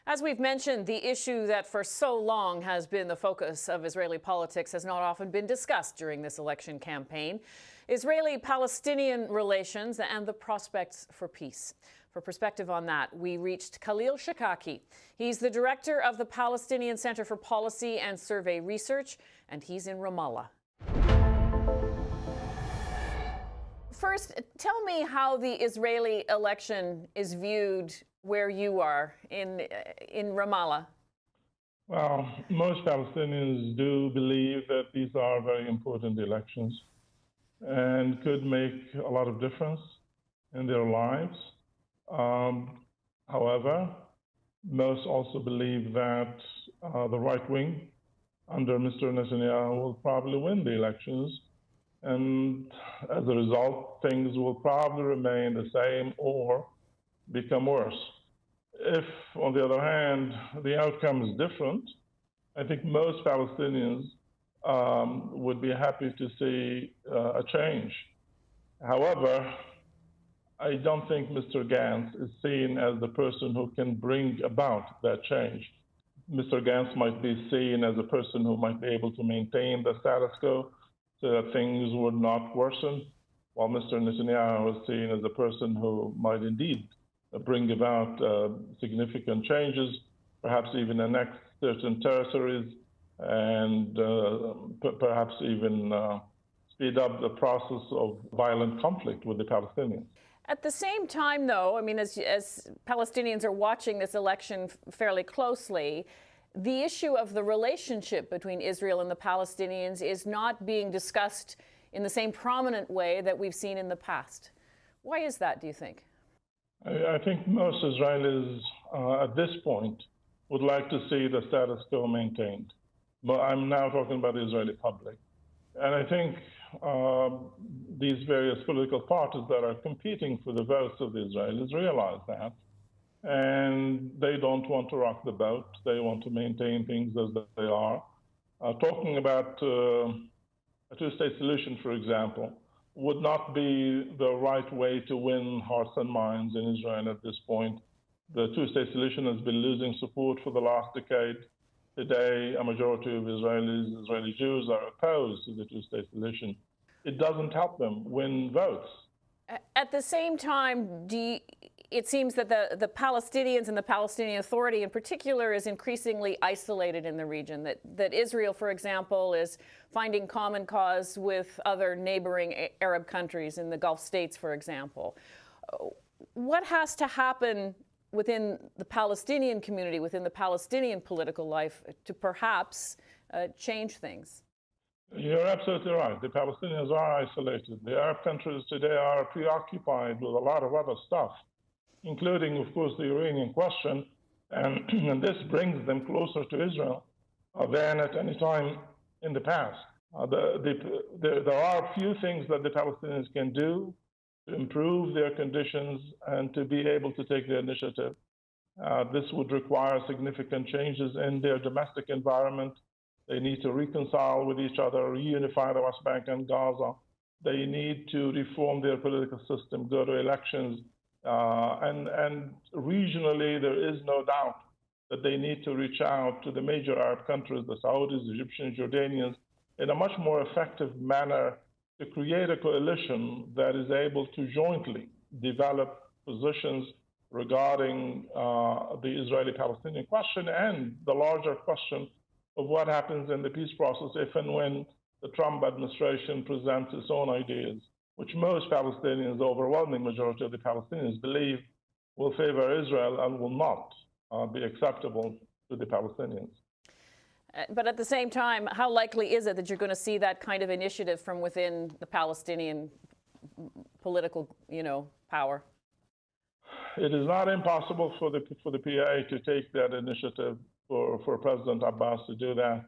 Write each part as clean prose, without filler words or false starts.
As we've mentioned, the issue that for so long has been the focus of Israeli politics has not often been discussed during this election campaign: Israeli-Palestinian relations and the prospects for peace. For perspective on that, we reached Khalil Shikaki. He's the director of the Palestinian Center for Policy and Survey Research, and he's in Ramallah. First, tell me how the Israeli election is viewed where you are in Ramallah. Well, most Palestinians do believe that these are very important elections and could make a lot of difference in their lives. However, most also believe that the right wing under Mr. Netanyahu will probably win the elections. And as a result, things will probably remain the same or become worse. If, on the other hand, the outcome is different, I think most Palestinians would be happy to see a change. However, I don't think Mr. Gantz is seen as the person who can bring about that change. Mr. Gantz might be seen as a person who might be able to maintain the status quo so that things would not worsen, while Mr. Netanyahu is seen as a person who might indeed bring about significant changes, perhaps even annex certain territories, and perhaps even speed up the process of violent conflict with the Palestinians. At the same time, though, I mean, as Palestinians are watching this election fairly closely, the issue of the relationship between Israel and the Palestinians is not being discussed in the same prominent way that we've seen in the past. Why is that, do you think? I think most Israelis at this point would like to see the status quo maintained. But I'm now talking about the Israeli public. And I think these various political parties that are competing for the votes of the Israelis realize that. And they don't want to rock the boat. They want to maintain things as they are. Talking about a two-state solution, for example, would not be the right way to win hearts and minds in Israel at this point. The two-state solution has been losing support for the last decade. Today, a majority of Israeli Jews are opposed to the two-state solution. It doesn't help them win votes. At the same time, it seems that the Palestinians and the Palestinian Authority in particular is increasingly isolated in the region, that Israel, for example, is finding common cause with other neighboring Arab countries in the Gulf states, for example. What has to happen within the Palestinian community, within the Palestinian political life, to perhaps change things? You're absolutely right. The Palestinians are isolated. The Arab countries today are preoccupied with a lot of other stuff, including, of course, the Iranian question. And this brings them closer to Israel than at any time in the past. There are few things that the Palestinians can do to improve their conditions and to be able to take the initiative. This would require significant changes in their domestic environment. They need to reconcile with each other, reunify the West Bank and Gaza. They need to reform their political system, go to elections. And regionally, there is no doubt that they need to reach out to the major Arab countries, the Saudis, Egyptians, Jordanians, in a much more effective manner to create a coalition that is able to jointly develop positions regarding the Israeli-Palestinian question and the larger question of what happens in the peace process if and when the Trump administration presents its own ideas, which most Palestinians, the overwhelming majority of the Palestinians, believe will favor Israel and will not be acceptable to the Palestinians. But at the same time, how likely is it that you're going to see that kind of initiative from within the Palestinian political, power? It is not impossible for the PA to take that initiative, for President Abbas to do that.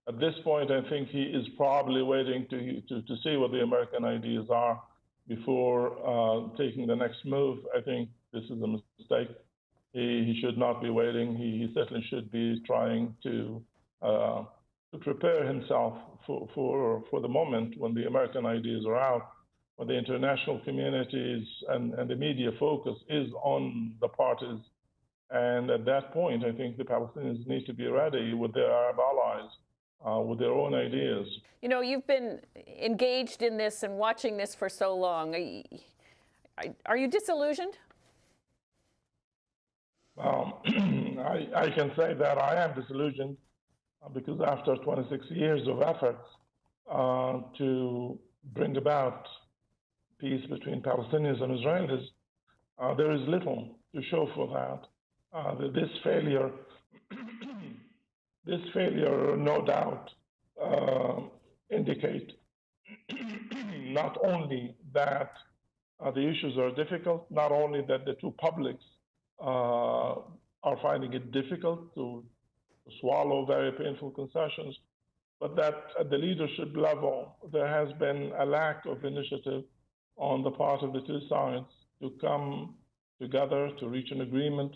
At this point, I think he is probably waiting to see what the American ideas are before taking the next move. I think this is a mistake. He should not be waiting. He certainly should be trying to prepare himself for the moment when the American ideas are out, when the international communities and the media focus is on the parties. And at that point, I think the Palestinians need to be ready with their Arab allies, with their own ideas. You know, you've been engaged in this and watching this for so long. Are you disillusioned? I can say that I am disillusioned because after 26 years of efforts to bring about peace between Palestinians and Israelis, there is little to show for that. This failure, no doubt, indicate not only that the issues are difficult, not only that the two publics are finding it difficult to swallow very painful concessions, but that at the leadership level, there has been a lack of initiative on the part of the two sides to come together to reach an agreement.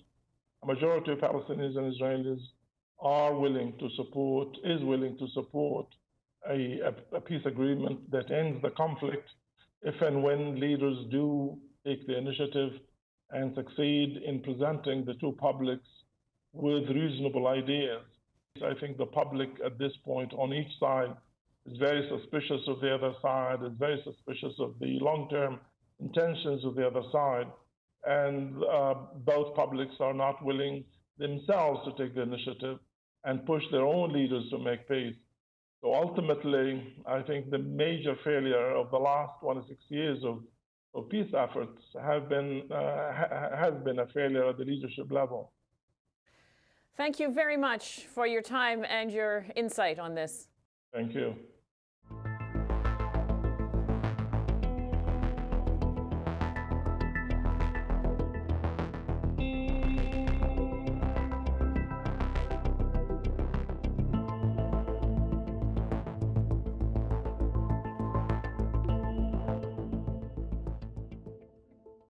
A majority of Palestinians and Israelis is willing to support a peace agreement that ends the conflict if and when leaders do take the initiative and succeed in presenting the two publics with reasonable ideas. I think the public at this point on each side is very suspicious of the other side, is very suspicious of the long-term intentions of the other side, and both publics are not willing themselves to take the initiative and push their own leaders to make peace. So ultimately, I think the major failure of the last 26 years of peace efforts has been a failure at the leadership level. Thank you very much for your time and your insight on this. Thank you.